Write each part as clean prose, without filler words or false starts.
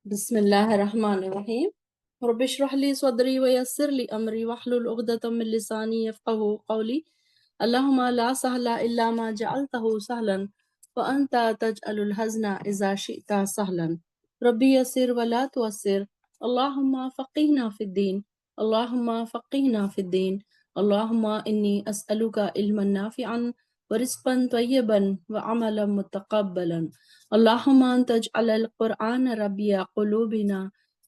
بسم الله الرحمن الرحيم. رب اشرح لي صدري ويسر لي أمري واحلل عقدة من لساني يفقهوا قولي. اللهم لا سهل إلا ما جعلته سهلا وأنت تجعل الحزن إذا شئت سهلا. ربي يسر ولا تعسر. اللهم فقهنا في الدين. اللهم فقهنا في الدين. اللهم إني أسألك علما نافعا ورزقا طيبا وعملا متقبلا. اللهم أن تجعل القرآن ربيع قلوبنا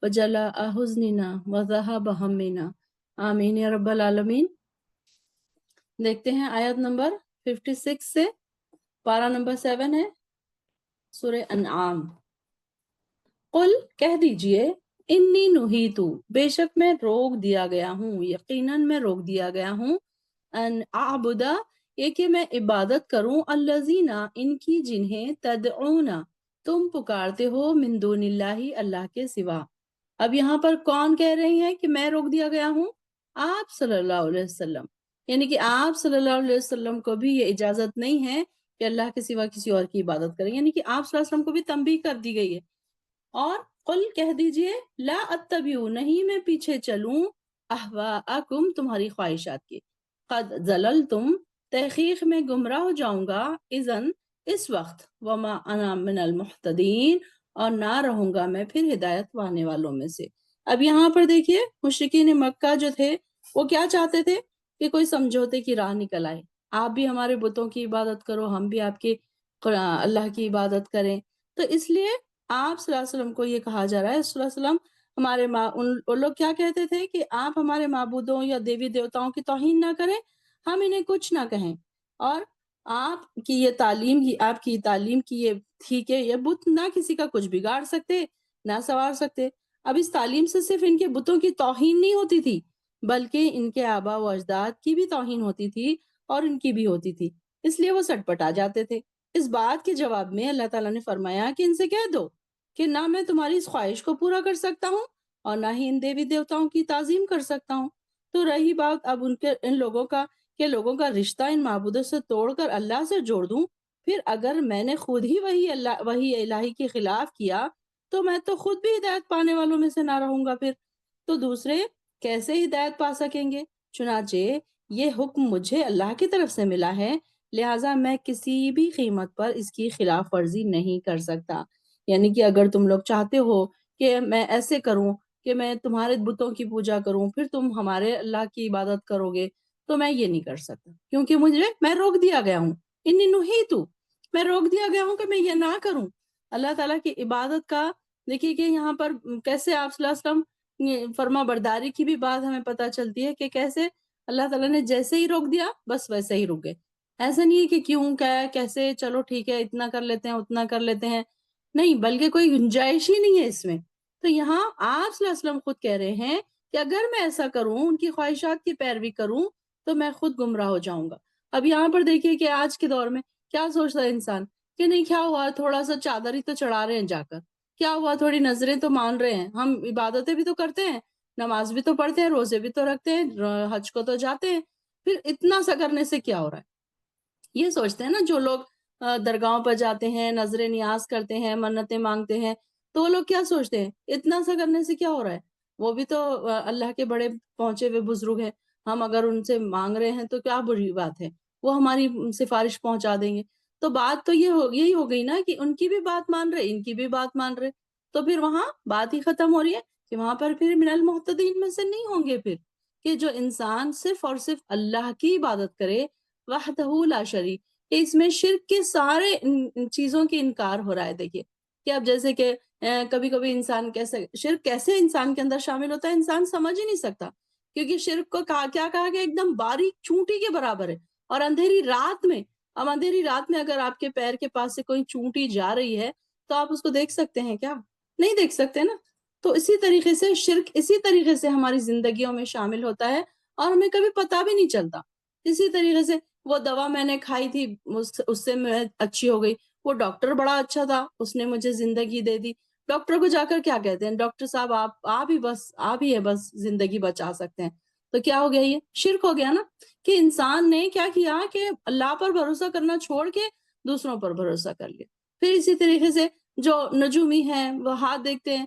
وجلاء حزننا وذهاب همنا آمین یا رب العالمین۔ دیکھتے ہیں آیت نمبر 56 سے پارہ نمبر 7 ہے سورہ انعام۔ قل کہہ دیجئے انی نہیتو بے شک میں روک دیا گیا ہوں، یقیناً میں روک دیا گیا ہوں، ان اعبدا یہ کہ میں عبادت کروں، الذین ان کی جنہیں تدعون تم پکارتے ہو، من دون اللہ اللہ کے سوا۔ اب یہاں پر کون کہہ رہے ہیں کہ میں روک دیا گیا ہوں؟ آپ صلی اللہ علیہ وسلم، یعنی کہ آپ صلی اللہ علیہ وسلم کو بھی یہ اجازت نہیں ہے کہ اللہ کے سوا کسی اور کی عبادت کریں، یعنی کہ آپ صلی اللہ علیہ وسلم کو بھی تنبیہ کر دی گئی ہے۔ اور قل کہہ دیجئے لا اتبعو نہیں میں پیچھے چلوں، اہواءکم تمہاری خواہشات کی، قد ضللتم تحقیق میں گمراہ ہو جاؤں گا، اذن اس وقت، وما انا من المحتدین اور نہ رہوں گا میں پھر ہدایت پانے والوں میں سے۔ اب یہاں پر دیکھیے مشرکین مکہ جو تھے وہ کیا چاہتے تھے کہ کوئی سمجھوتے کی راہ نکل آئے، آپ بھی ہمارے بتوں کی عبادت کرو، ہم بھی آپ کی اللہ کی عبادت کریں۔ تو اس لیے آپ صلی اللہ علیہ وسلم کو یہ کہا جا رہا ہے، صلی اللہ علیہ وسلم ہمارے ان لوگ کیا کہتے تھے کہ آپ ہمارے معبودوں یا دیوی دیوتاؤں کی توہین نہ کریں، ہم انہیں کچھ نہ کہیں، اور آپ کی یہ تعلیم ہی آپ کی تعلیم کی یہ تھی کہ یہ بت نہ کسی کا کچھ بگاڑ سکتے نہ سنوار سکتے۔ اب اس تعلیم سے صرف ان کے بتوں کی توہین نہیں ہوتی تھی بلکہ ان کے آبا و اجداد کی بھی توہین ہوتی تھی اور ان کی بھی ہوتی تھی، اس لیے وہ سٹ پٹا جاتے تھے۔ اس بات کے جواب میں اللہ تعالیٰ نے فرمایا کہ ان سے کہہ دو کہ نہ میں تمہاری اس خواہش کو پورا کر سکتا ہوں اور نہ ہی ان دیوی دیوتاؤں کی تعظیم کر سکتا ہوں۔ تو رہی بات اب ان لوگوں کا رشتہ ان معبودوں سے توڑ کر اللہ سے جوڑ دوں، پھر اگر میں نے خود ہی وہی الہی کے خلاف کیا تو میں تو خود بھی ہدایت پانے والوں میں سے نہ رہوں گا، پھر تو دوسرے کیسے ہدایت پا سکیں گے؟ چنانچہ یہ حکم مجھے اللہ کی طرف سے ملا ہے، لہٰذا میں کسی بھی قیمت پر اس کی خلاف ورزی نہیں کر سکتا۔ یعنی کہ اگر تم لوگ چاہتے ہو کہ میں ایسے کروں کہ میں تمہارے بتوں کی پوجا کروں پھر تم ہمارے اللہ کی عبادت کرو گے، تو میں یہ نہیں کر سکتا، کیونکہ میں روک دیا گیا ہوں، انی نہیتو میں روک دیا گیا ہوں کہ میں یہ نہ کروں۔ اللہ تعالیٰ کی عبادت کا دیکھیے کہ یہاں پر کیسے آپ صلی اللہ علیہ وسلم فرما برداری کی بھی بات ہمیں پتہ چلتی ہے کہ کیسے اللہ تعالیٰ نے جیسے ہی روک دیا بس ویسے ہی رک گئے۔ ایسا نہیں ہے کہ کیوں کیا کیسے چلو ٹھیک ہے اتنا کر لیتے ہیں اتنا کر لیتے ہیں، نہیں، بلکہ کوئی گنجائش ہی نہیں ہے اس میں۔ تو یہاں آپ صلی اللہ علیہ وسلم خود کہہ رہے ہیں کہ اگر میں ایسا کروں، ان کی خواہشات کی پیروی کروں تو میں خود گمراہ ہو جاؤں گا۔ اب یہاں پر دیکھیے کہ آج کے دور میں کیا سوچتا ہے انسان کہ نہیں کیا ہوا، تھوڑا سا چادر ہی تو چڑھا رہے ہیں جا کر، کیا ہوا، تھوڑی نظریں تو مان رہے ہیں، ہم عبادتیں بھی تو کرتے ہیں، نماز بھی تو پڑھتے ہیں، روزے بھی تو رکھتے ہیں، حج کو تو جاتے ہیں، پھر اتنا سا کرنے سے کیا ہو رہا ہے؟ یہ سوچتے ہیں نا جو لوگ درگاہوں پر جاتے ہیں، نظر نیاز کرتے ہیں، منتیں مانگتے ہیں، تو وہ لوگ کیا سوچتے ہیں اتنا سا کرنے سے کیا ہو رہا ہے؟ وہ بھی تو اللہ کے بڑے پہنچے ہوئے بزرگ ہیں، ہم اگر ان سے مانگ رہے ہیں تو کیا بری بات ہے، وہ ہماری سفارش پہنچا دیں گے۔ تو بات تو یہی ہو گئی نا کہ ان کی بھی بات مان رہے، ان کی بھی بات مان رہے، تو پھر وہاں بات ہی ختم ہو رہی ہے کہ وہاں پر پھر من المحتدین میں سے نہیں ہوں گے، پھر کہ جو انسان صرف اور صرف اللہ کی عبادت کرے وحدہ لا شریک، کہ اس میں شرک کے سارے چیزوں کی انکار ہو رہا ہے۔ دیکھیے کہ اب جیسے کہ کبھی کبھی انسان شرک کیسے انسان کے اندر شامل ہوتا ہے، انسان سمجھ ہی نہیں سکتا، کیونکہ شرک کو کیا کہا کہ ایک دم باریک چونٹی کے برابر ہے، اور اندھیری رات میں اگر آپ کے پیر کے پاس سے کوئی چونٹی جا رہی ہے تو آپ اس کو دیکھ سکتے ہیں کیا؟ نہیں دیکھ سکتے نا۔ تو اسی طریقے سے شرک اسی طریقے سے ہماری زندگیوں میں شامل ہوتا ہے اور ہمیں کبھی پتہ بھی نہیں چلتا۔ اسی طریقے سے وہ دوا میں نے کھائی تھی، اس سے میں اچھی ہو گئی، وہ ڈاکٹر بڑا اچھا تھا، اس نے مجھے زندگی دے دی۔ ڈاکٹر کو جا کر کیا کہتے ہیں، ڈاکٹر صاحب آپ ہی ہے بس زندگی بچا سکتے ہیں، تو کیا ہو گیا؟ یہ شرک ہو گیا نا، کہ انسان نے کیا کیا کہ اللہ پر بھروسہ کرنا چھوڑ کے دوسروں پر بھروسہ کر لیا۔ پھر اسی طریقے سے جو نجومی ہیں وہ ہاتھ دیکھتے ہیں،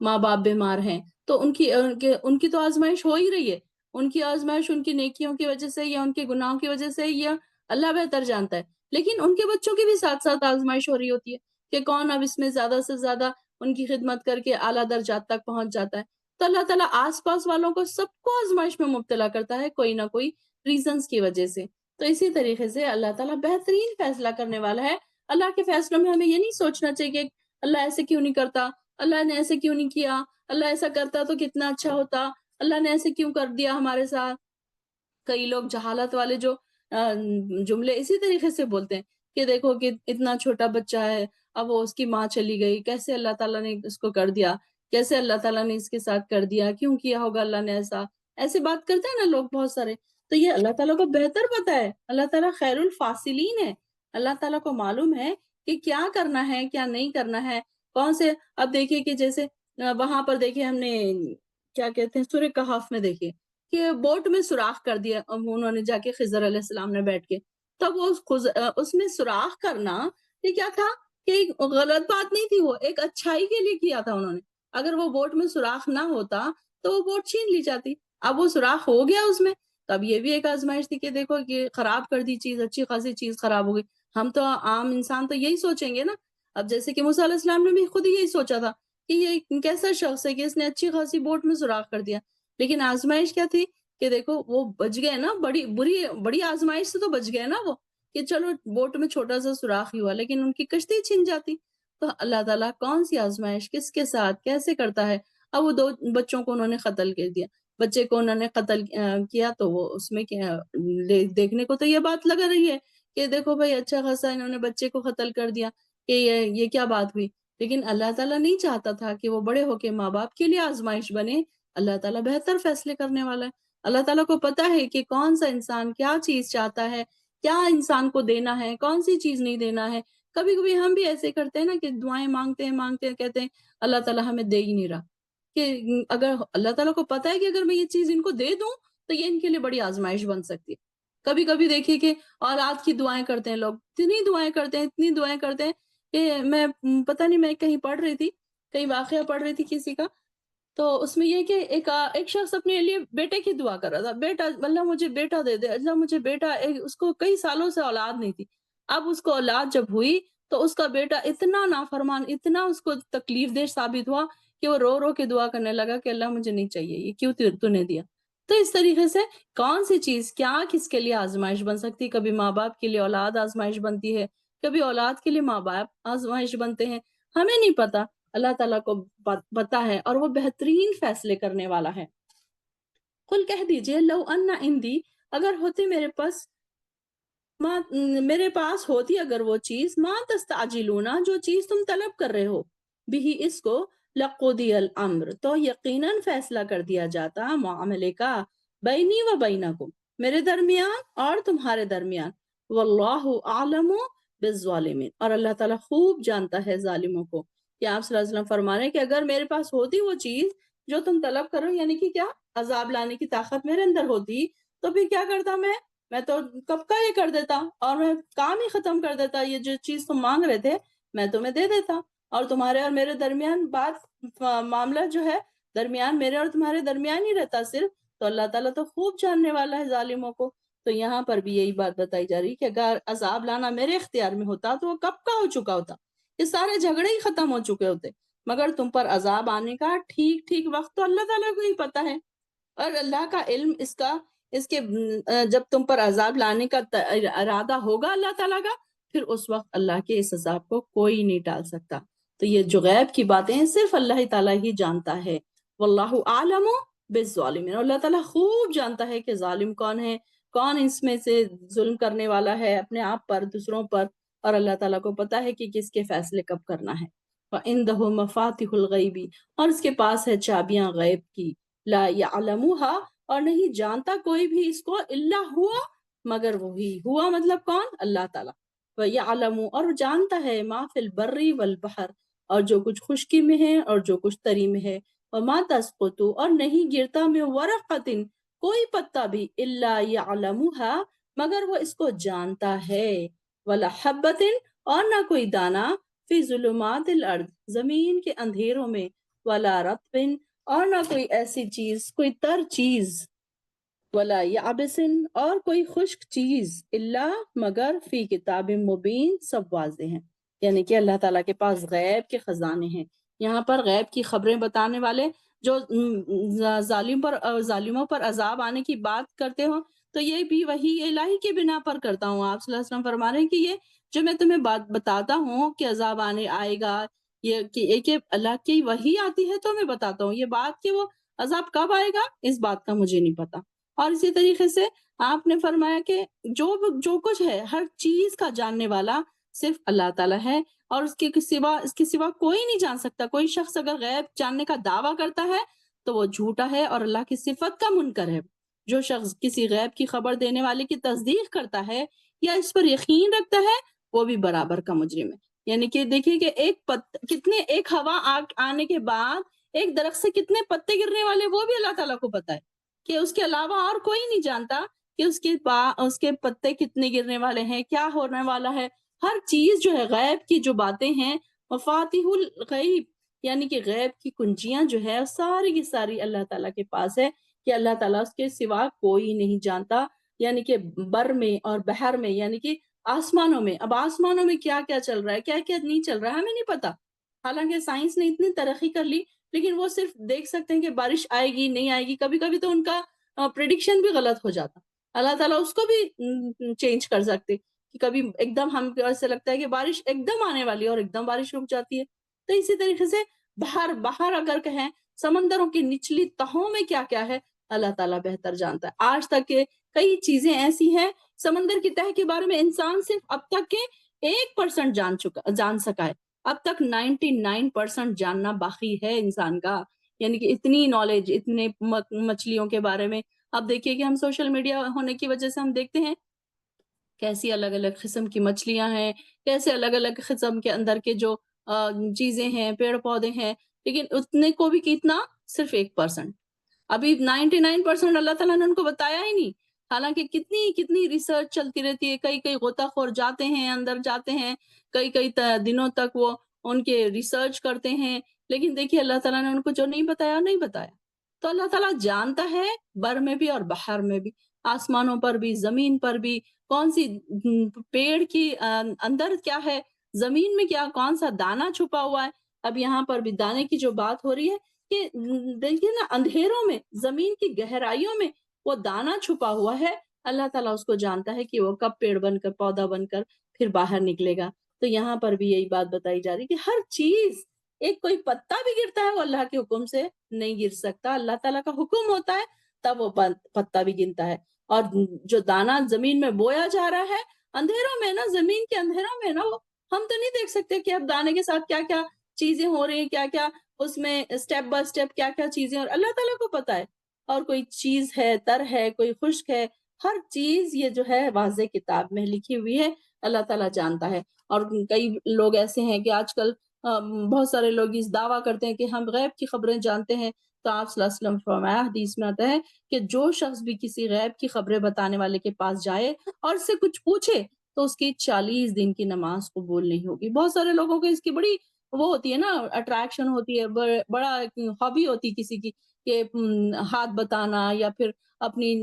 ماں باپ بیمار ہیں تو ان کی تو آزمائش ہو ہی رہی ہے، ان کی آزمائش ان کی نیکیوں کی وجہ سے یا ان کے گناہوں کی وجہ سے، یا اللہ بہتر جانتا ہے، لیکن ان کے بچوں کی بھی ساتھ ساتھ آزمائش ہو رہی ہوتی ہے کہ کون اب اس میں زیادہ سے زیادہ ان کی خدمت کر کے اعلیٰ درجات تک پہنچ جاتا ہے۔ تو اللہ تعالیٰ آس پاس والوں کو سب کو آزمائش میں مبتلا کرتا ہے کوئی نہ کوئی ریزنز کی وجہ سے۔ تو اسی طریقے سے اللہ تعالیٰ بہترین فیصلہ کرنے والا ہے۔ اللہ کے فیصلوں میں ہمیں یہ نہیں سوچنا چاہیے کہ اللہ ایسے کیوں نہیں کرتا، اللہ نے ایسے کیوں نہیں کیا، اللہ ایسا کرتا تو کتنا اچھا ہوتا، اللہ نے ایسے کیوں کر دیا ہمارے ساتھ۔ کئی لوگ جہالت والے جو جملے اسی طریقے سے بولتے ہیں کہ دیکھو کہ اتنا چھوٹا بچہ ہے، اب وہ اس کی ماں چلی گئی، کیسے اللہ تعالیٰ نے اس کو کر دیا، کیسے اللہ تعالیٰ نے اس کے ساتھ کر دیا، کیوں کیا ہوگا اللہ نے ایسا، ایسی بات کرتے ہیں نا لوگ بہت سارے۔ تو یہ اللہ تعالیٰ کو بہتر پتا ہے، اللہ تعالیٰ خیر الفاصلین ہے، اللہ تعالیٰ کو معلوم ہے کہ کیا کرنا ہے کیا نہیں کرنا ہے، کون سے۔ اب دیکھیے کہ جیسے وہاں پر دیکھیے ہم نے کیا کہتے ہیں سورہ کہف میں دیکھیے کہ بوٹ میں سوراخ کر دیا انہوں نے جا کے، خضر علیہ السلام نے بیٹھ کے، تب وہ اس میں سوراخ کرنا یہ کیا تھا کہ ایک غلط بات نہیں تھی، وہ ایک اچھائی کے لیے کیا تھا انہوں نے۔ اگر وہ بوٹ میں سوراخ نہ ہوتا تو وہ بوٹ چھین لی جاتی، اب وہ سوراخ ہو گیا اس میں، تب یہ بھی ایک آزمائش تھی کہ دیکھو کہ خراب کر دی چیز، اچھی خاصی چیز خراب ہو گئی۔ ہم تو عام انسان تو یہی سوچیں گے نا، اب جیسے کہ موسیٰ علیہ السلام نے بھی خود ہی یہی سوچا تھا کہ یہ کیسا شخص ہے کہ اس نے اچھی خاصی بوٹ میں سوراخ کر دیا، لیکن آزمائش کیا تھی کہ دیکھو وہ بچ گئے نا، بڑی آزمائش سے تو بچ گئے نا وہ، کہ چلو بوٹ میں چھوٹا سا سوراخ ہی ہوا لیکن ان کی کشتی چھن جاتی۔ تو اللہ تعالیٰ کون سی آزمائش کس کے ساتھ کیسے کرتا ہے۔ اب وہ 2 بچوں کو انہوں نے قتل کر دیا، بچے کو انہوں نے قتل کیا تو وہ اس میں کیا دیکھنے کو تو یہ بات لگ رہی ہے کہ دیکھو بھائی اچھا خاصا انہوں نے بچے کو قتل کر دیا کہ یہ کیا بات ہوئی، لیکن اللہ تعالیٰ نہیں چاہتا تھا کہ وہ بڑے ہو کے ماں باپ کے لیے آزمائش بنے۔ اللہ تعالیٰ بہتر فیصلے کرنے والا ہے، اللہ تعالیٰ کو پتا ہے کہ کون سا انسان کیا چیز چاہتا ہے، کیا انسان کو دینا ہے، کون سی چیز نہیں دینا ہے۔ کبھی کبھی ہم بھی ایسے کرتے ہیں نا کہ دعائیں مانگتے ہیں کہتے ہیں اللہ تعالیٰ ہمیں دے ہی نہیں رہا، کہ اگر اللہ تعالیٰ کو پتا ہے کہ اگر میں یہ چیز ان کو دے دوں تو یہ ان کے لیے بڑی آزمائش بن سکتی ہے۔ کبھی کبھی دیکھیے کہ اولاد کی دعائیں کرتے ہیں لوگ، اتنی دعائیں کرتے ہیں کہ میں پتہ نہیں میں کہیں پڑھ رہی تھی، کہیں واقعہ پڑھ رہی تھی کسی کا، تو اس میں یہ کہ ایک شخص اپنے لیے بیٹے کی دعا کر رہا تھا، بیٹا اللہ مجھے بیٹا دے دے، اللہ مجھے بیٹا، اس کو کئی سالوں سے اولاد نہیں تھی، اب اس کو اولاد جب ہوئی تو اس کا بیٹا اتنا نافرمان، اتنا اس کو تکلیف دہ ثابت ہوا کہ وہ رو رو کے دعا کرنے لگا کہ اللہ مجھے نہیں چاہیے، یہ کیوں تو نے دیا۔ تو اس طریقے سے کون سی چیز کیا کس کے لیے آزمائش بن سکتی، کبھی ماں باپ کے لیے اولاد آزمائش بنتی ہے، کبھی اولاد کے لیے ماں باپ آزمائش بنتے ہیں، ہمیں نہیں پتا، اللہ تعالیٰ کو پتا ہے اور وہ بہترین فیصلے کرنے والا ہے۔ قل کہہ دیجئے لو ان عندی، اگر ہوتی میرے پاس ہوتی اگر وہ چیز، ما تستعجلون، جو چیز تم طلب کر رہے ہو، بھی اس کو، لقضی الامر، تو یقیناً فیصلہ کر دیا جاتا معاملے کا، بینی و بینکم، میرے درمیان اور تمہارے درمیان، واللہ اعلم بالظالمین، اور اللہ تعالیٰ خوب جانتا ہے ظالموں کو۔ کہ آپ صلی اللہ علیہ وسلم فرما رہے ہیں کہ اگر میرے پاس ہوتی وہ چیز جو تم طلب کرو، یعنی کہ کیا عذاب لانے کی طاقت میرے اندر ہوتی، تو پھر کیا کرتا میں تو کب کا یہ کر دیتا اور میں کام ہی ختم کر دیتا، یہ جو چیز تم مانگ رہے تھے میں تمہیں دے دیتا، اور تمہارے اور میرے درمیان معاملہ جو ہے درمیان میرے اور تمہارے درمیان ہی رہتا صرف۔ تو اللہ تعالیٰ تو خوب جاننے والا ہے ظالموں کو۔ تو یہاں پر بھی یہی بات بتائی جا رہی کہ اگر عذاب لانا میرے اختیار میں ہوتا تو وہ کب کا ہو چکا ہوتا، یہ سارے جھگڑے ہی ختم ہو چکے ہوتے، مگر تم پر عذاب آنے کا ٹھیک ٹھیک وقت تو اللہ تعالیٰ کو ہی پتا ہے، اور اللہ کا علم اس کے جب تم پر عذاب لانے کا ارادہ ہوگا اللہ تعالیٰ کا، پھر اس وقت اللہ کے اس عذاب کو کوئی نہیں ٹال سکتا۔ تو یہ جو غیب کی باتیں ہیں صرف اللہ تعالیٰ ہی جانتا ہے، واللہ اعلم بالظالمین، اور اللہ تعالیٰ خوب جانتا ہے کہ ظالم کون ہے، کون اس میں سے ظلم کرنے والا ہے اپنے آپ پر دوسروں پر، اور اللہ تعالیٰ کو پتا ہے کہ کس کے فیصلے کب کرنا ہے۔ وَعِندَهُ مَفَاتِحُ الْغَيْبِ، اور اس کے پاس ہے چابیاں غیب کی، لا يعلمها، اور نہیں جانتا کوئی بھی اس کو، الا ہوا، مگر وہی، ہوا مطلب کون، اللہ تعالیٰ، وَيَعْلَمُ، اور جانتا ہے، ما فی البر والبحر، اور جو کچھ خشکی میں ہے اور جو کچھ تری میں ہے، وما تسقط، اور نہیں گرتا، میں ورقۃ، کوئی پتا بھی، الا يعلمها، مگر وہ اس کو جانتا ہے، ولا حبۃ، اور نہ کوئی دانا، فی ظلمات الارض، زمین کے اندھیروں میں، ولا رطب، اور نہ کوئی ایسی چیز، کوئی تر چیز، ولا یابسن، اور کوئی خشک چیز، الا مگر فی کتاب مبین، سب واضح ہیں. یعنی کہ اللہ تعالیٰ کے پاس غیب کے خزانے ہیں. یہاں پر غیب کی خبریں بتانے والے جو ظالموں پر عذاب آنے کی بات کرتے ہو، تو یہ بھی وہی الہی کی بنا پر کرتا ہوں. آپ صلی اللہ علیہ وسلم فرما رہے ہیں کہ یہ جو میں تمہیں بات بتاتا ہوں کہ عذاب آئے گا، یہ اللہ کی وحی آتی ہے تو میں بتاتا ہوں. یہ بات کہ وہ عذاب کب آئے گا، اس بات کا مجھے نہیں پتا. اور اسی طریقے سے آپ نے فرمایا کہ جو کچھ ہے، ہر چیز کا جاننے والا صرف اللہ تعالیٰ ہے، اور اس کے سوا کوئی نہیں جان سکتا. کوئی شخص اگر غیب جاننے کا دعویٰ کرتا ہے تو وہ جھوٹا ہے اور اللہ کی صفت کا منکر ہے. جو شخص کسی غیب کی خبر دینے والے کی تصدیق کرتا ہے یا اس پر یقین رکھتا ہے، وہ بھی برابر کا مجرم ہے. یعنی کہ دیکھیے کہ ایک ہوا آنے کے بعد ایک درخت سے کتنے پتے گرنے والے، وہ بھی اللہ تعالیٰ کو پتا ہے، کہ اس کے علاوہ اور کوئی نہیں جانتا کہ اس کے پتے کتنے گرنے والے ہیں، کیا ہونے والا ہے. ہر چیز جو ہے غیب کی جو باتیں ہیں، مفاتیح الغیب، یعنی کہ غیب کی کنجیاں جو ہے ساری کی ساری اللہ تعالیٰ کے پاس ہے، کہ اللہ تعالیٰ اس کے سوا کوئی نہیں جانتا. یعنی کہ بر میں اور بحر میں، یعنی کہ آسمانوں میں، اب آسمانوں میں کیا کیا چل رہا ہے، کیا کیا نہیں چل رہا ہے، ہمیں نہیں پتا. حالانکہ سائنس نے اتنی ترقی کر لی، لیکن وہ صرف دیکھ سکتے ہیں کہ بارش آئے گی نہیں آئے گی. کبھی کبھی تو ان کا پریڈکشن بھی غلط ہو جاتا. اللہ تعالیٰ اس کو بھی چینج کر سکتے کہ کبھی ایک دم ہم ایسے لگتا ہے کہ بارش ایک دم آنے والی ہے اور ایک دم بارش رک جاتی ہے. تو اسی طریقے سے باہر اگر کہیں سمندروں کی نچلی تہوں میں کیا کیا ہے، اللہ تعالیٰ بہتر جانتا ہے. آج تک کے کئی چیزیں ایسی ہیں سمندر کی تہ کے بارے میں انسان صرف اب تک کے 1% جان سکا ہے. اب تک 99% جاننا باقی ہے انسان کا. یعنی کہ اتنی نالج، اتنے مچھلیوں کے بارے میں. اب دیکھیے کہ ہم سوشل میڈیا ہونے کی وجہ سے ہم دیکھتے ہیں کیسی الگ الگ قسم کی مچھلیاں ہیں، کیسے الگ الگ قسم کے اندر کے جو چیزیں ہیں، پیڑ پودے ہیں، لیکن اتنے کو بھی کتنا، صرف 1%. ابھی 99% اللہ تعالیٰ نے ان کو بتایا ہی نہیں. حالانکہ کتنی ریسرچ چلتی رہتی ہے، کئی غوطہ خور جاتے ہیں، اندر جاتے ہیں، کئی دنوں تک وہ ان کے ریسرچ کرتے ہیں، لیکن دیکھیے اللہ تعالیٰ نے ان کو جو نہیں بتایا نہیں بتایا. تو اللہ تعالیٰ جانتا ہے بر میں بھی اور بحر میں بھی، آسمانوں پر بھی، زمین پر بھی، کون سی پیڑ کی اندر کیا ہے، زمین میں کیا کون سا دانا چھپا ہوا ہے. اب یہاں پر بھی دانے کی جو بات ہو رہی ہے کہ دیکھیے نا، اندھیروں میں، زمین کی گہرائیوں میں وہ دانا چھپا ہوا ہے. اللہ تعالیٰ اس کو جانتا ہے کہ وہ کب پیڑ بن کر، پودا بن کر پھر باہر نکلے گا. تو یہاں پر بھی یہی بات بتائی جا رہی کہ ہر چیز، ایک کوئی پتا بھی گرتا ہے وہ اللہ کے حکم سے نہیں گر سکتا. اللہ تعالیٰ کا حکم ہوتا ہے تب وہ پتا بھی گرتا ہے. اور جو دانا زمین میں بویا جا رہا ہے اندھیروں میں نا، زمین کے اندھیروں میں نا، وہ ہم تو نہیں دیکھ سکتے کہ اب دانے کے ساتھ کیا کیا چیزیں ہو رہی ہیں، کیا کیا اس میں اسٹیپ بائی اسٹیپ کیا کیا چیزیں، اور اللہ تعالیٰ کو پتا ہے. اور کوئی چیز ہے تر ہے، کوئی خشک ہے، ہر چیز یہ جو ہے واضح کتاب میں لکھی ہوئی ہے، اللہ تعالیٰ جانتا ہے. اور کئی لوگ ایسے ہیں کہ آج کل بہت سارے لوگ اس دعویٰ کرتے ہیں کہ ہم غیب کی خبریں جانتے ہیں. تو آپ صلی اللہ علیہ وسلم فرمایا، حدیث میں آتا ہے کہ جو شخص بھی کسی غیب کی خبریں بتانے والے کے پاس جائے اور اس سے کچھ پوچھے تو اس کی 40 دن کی نماز قبول نہیں ہوگی. بہت سارے لوگوں کو اس کی بڑی وہ ہوتی ہے نا، اٹریکشن ہوتی ہے، بڑا ہابی ہوتی ہے کسی کی، کہ ہاتھ بتانا یا پھر اپنی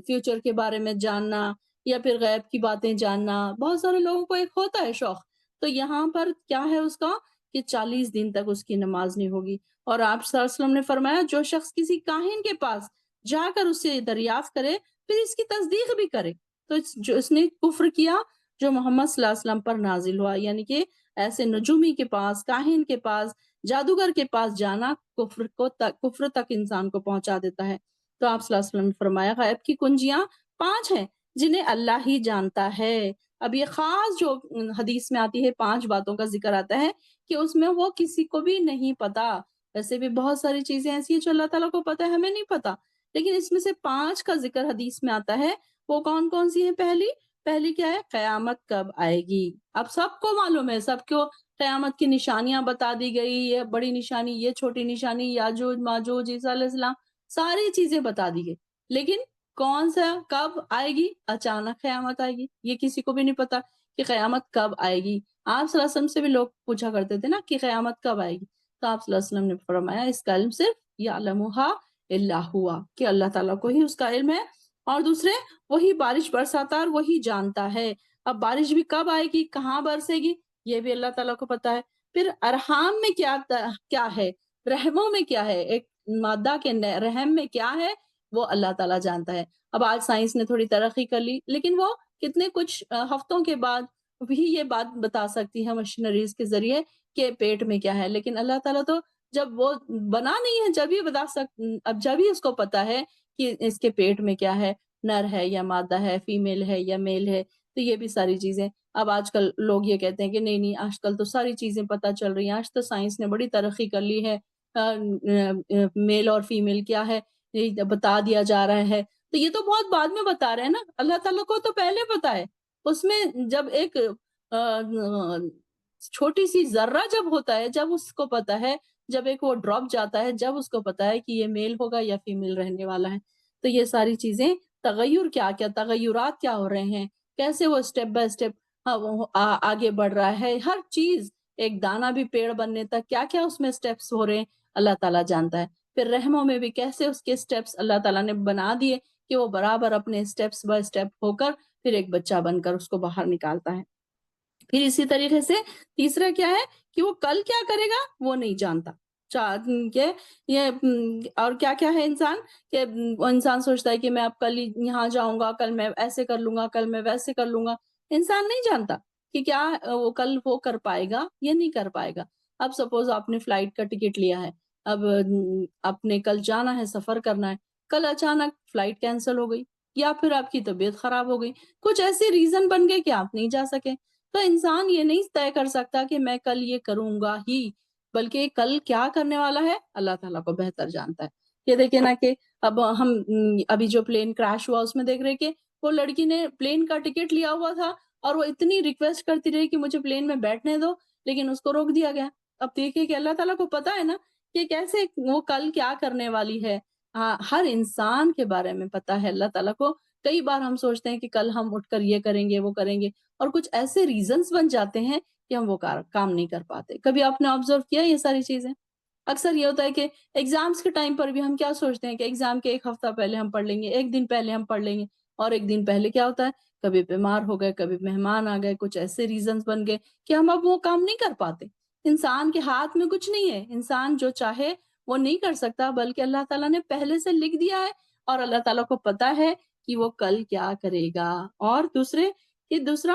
فیوچر کے بارے میں جاننا یا پھر غیب کی باتیں جاننا. بہت سارے لوگوں کو ایک ہوتا ہے شوق. تو یہاں پر کیا ہے اس کا، کہ 40 دن تک اس کی نماز نہیں ہوگی. اور آپ صلی اللہ علیہ وسلم نے فرمایا جو شخص کسی کاہن کے پاس جا کر اس سے دریافت کرے پھر اس کی تصدیق بھی کرے تو اس نے کفر کیا جو محمد صلی اللہ علیہ وسلم پر نازل ہوا. یعنی کہ ایسے نجومی کے پاس، کاہن کے پاس، جادوگر کے پاس جانا کفر تک انسان کو پہنچا دیتا ہے. تو آپ صلی اللہ علیہ وسلم نے فرمایا غیب کی کنجیاں 5 ہیں جنہیں اللہ ہی جانتا ہے. اب یہ خاص جو حدیث میں آتی ہے 5 باتوں کا ذکر آتا ہے کہ اس میں وہ کسی کو بھی نہیں پتا. ویسے بھی بہت ساری چیزیں ایسی ہیں جو اللہ تعالیٰ کو پتا ہے، ہمیں نہیں پتا، لیکن اس میں سے 5 کا ذکر حدیث میں آتا ہے. وہ کون سی ہیں؟ پہلی کیا ہے؟ قیامت کب آئے گی. اب سب کو معلوم ہے، سب کو قیامت کی نشانیاں بتا دی گئی، یہ بڑی نشانی، یہ چھوٹی نشانی، یاجوج ماجوج، عیسیٰ علیہ السلام، ساری چیزیں بتا دی گئی. لیکن کون سا کب آئے گی؟ اچانک قیامت آئے گی، یہ کسی کو بھی نہیں پتا کہ قیامت کب آئے گی. آپ صلی اللہ علیہ وسلم سے بھی لوگ پوچھا کرتے تھے نا کہ قیامت کب آئے گی. تو آپ صلی اللہ علیہ وسلم نے فرمایا اس کا علم صرف یعلمھا الا ہوا، کہ اللہ تعالیٰ کو ہی اس کا علم ہے، اور دوسرے وہی بارش برساتا ہے اور وہی جانتا ہے۔ اب بارش بھی کب آئے گی، کہاں برسے گی، یہ بھی اللہ تعالیٰ کو پتا ہے۔ پھر ارحام میں کیا ہے، رحموں میں کیا ہے، ایک مادہ کے رحم میں کیا ہے، وہ اللہ تعالیٰ جانتا ہے۔ اب آج سائنس نے تھوڑی ترقی کر لی، لیکن وہ کتنے کچھ ہفتوں کے بعد بھی یہ بات بتا سکتی ہے مشینریز کے ذریعے کہ پیٹ میں کیا ہے، لیکن اللہ تعالیٰ تو جب وہ بنا نہیں ہے جب ہی اب جب ہی اس کو پتا ہے کہ اس کے پیٹ میں کیا ہے، نر ہے یا مادہ ہے، فیمیل ہے یا میل ہے۔ تو یہ بھی ساری چیزیں اب آج کل لوگ یہ کہتے ہیں کہ نہیں نہیں، آج کل تو ساری چیزیں پتہ چل رہی ہیں، آج تو سائنس نے بڑی ترقی کر لی ہے، میل اور فیمیل کیا ہے یہ بتا دیا جا رہا ہے۔ تو یہ تو بہت بعد میں بتا رہے ہیں نا، اللہ تعالیٰ کو تو پہلے پتا ہے۔ اس میں جب ایک چھوٹی سی ذرہ جب ہوتا ہے، جب اس کو پتا ہے، جب ایک وہ ڈراپ جاتا ہے، جب اس کو پتا ہے کہ یہ میل ہوگا یا فیمیل رہنے والا ہے۔ تو یہ ساری چیزیں تغیر کیا تغیرات کیا ہو رہے ہیں، کیسے وہ اسٹیپ بائی اسٹیپ آگے بڑھ رہا ہے، ہر چیز ایک دانہ بھی پیڑ بننے تک کیا کیا اس میں سٹیپس ہو رہے ہیں اللہ تعالیٰ جانتا ہے۔ پھر رحموں میں بھی کیسے اس کے سٹیپس اللہ تعالیٰ نے بنا دیے کہ وہ برابر اپنے سٹیپس بائی سٹیپ ہو کر پھر ایک بچہ بن کر اس کو باہر نکالتا ہے۔ پھر اسی طریقے سے تیسرا کیا ہے کہ وہ کل کیا کرے گا وہ نہیں جانتا۔ کہ یہ اور کیا کیا ہے انسان کہ وہ انسان سوچتا ہے کہ میں اب کل یہاں جاؤں گا، کل میں ایسے کر لوں گا، کل میں ویسے کر لوں گا۔ انسان نہیں جانتا کہ کیا وہ کل وہ کر پائے گا یا نہیں کر پائے گا۔ اب سپوز آپ نے فلائٹ کا ٹکٹ لیا ہے، اب آپ نے کل جانا ہے، سفر کرنا ہے، کل اچانک فلائٹ کینسل ہو گئی یا پھر آپ کی طبیعت خراب ہو گئی، کچھ ایسے ریزن بن گئے کہ آپ نہیں جا سکے۔ تو انسان یہ نہیں طے کر سکتا کہ میں کل یہ کروں گا ہی، بلکہ کل کیا کرنے والا ہے اللہ تعالیٰ کو بہتر جانتا ہے۔ یہ دیکھیں نا کہ اب ہم ابھی جو پلین کریش ہوا اس میں دیکھ رہے کہ وہ لڑکی نے پلین کا ٹکٹ لیا ہوا تھا اور وہ اتنی ریکویسٹ کرتی رہی کہ مجھے پلین میں بیٹھنے دو، لیکن اس کو روک دیا گیا۔ اب دیکھیں کہ اللہ تعالیٰ کو پتا ہے نا کہ کیسے وہ کل کیا کرنے والی ہے۔ ہر انسان کے بارے میں پتا ہے اللہ تعالیٰ کو۔ کئی بار ہم سوچتے ہیں کہ کل ہم اٹھ کر یہ کریں گے وہ کریں گے، اور کچھ ایسے ریزنز بن جاتے ہیں کہ ہم وہ کام نہیں کر پاتے۔ کبھی آپ نے آبزرو کیا یہ ساری چیزیں؟ اکثر یہ ہوتا ہے کہ ایگزامز کے ٹائم پر بھی ہم کیا سوچتے ہیں کہ ایگزام کے ایک ہفتہ پہلے ہم پڑھ لیں گے، ایک دن پہلے ہم پڑھ لیں گے، اور ایک دن پہلے کیا ہوتا ہے کبھی بیمار ہو گئے، کبھی مہمان آ گئے، کچھ ایسے ریزنز بن گئے کہ ہم اب وہ کام نہیں کر پاتے۔ انسان کے ہاتھ میں کچھ نہیں ہے، انسان جو چاہے وہ نہیں کر سکتا، بلکہ اللہ تعالیٰ نے پہلے سے لکھ دیا ہے، اور اللہ تعالیٰ کو پتا ہے کہ وہ کل کیا کرے گا، اور دوسرا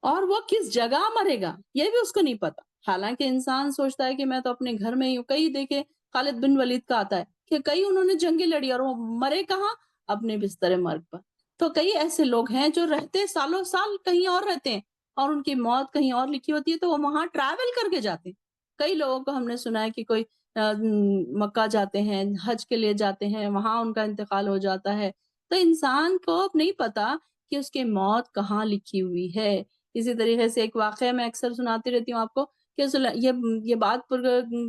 اور وہ کس جگہ مرے گا یہ بھی اس کو نہیں پتا۔ حالانکہ انسان سوچتا ہے کہ میں تو اپنے گھر میں ہی ہوں۔ کئی دیکھے خالد بن ولید کا آتا ہے کہ کئی انہوں نے جنگیں لڑی اور وہ مرے کہاں، اپنے بستر مرگ پر۔ تو کئی ایسے لوگ ہیں جو رہتے سالوں سال کہیں اور رہتے ہیں اور ان کی موت کہیں اور لکھی ہوتی ہے، تو وہ وہاں ٹریول کر کے جاتے ہیں۔ کئی لوگوں کو ہم نے سنا ہے کہ کوئی مکہ جاتے ہیں، حج کے لیے جاتے ہیں، وہاں ان کا انتقال ہو جاتا ہے۔ تو انسان کو نہیں پتا کہ اس کی موت کہاں لکھی ہوئی ہے۔ اسی طریقے سے ایک واقعہ میں اکثر سناتی رہتی ہوں آپ کو کہ یہ بات پر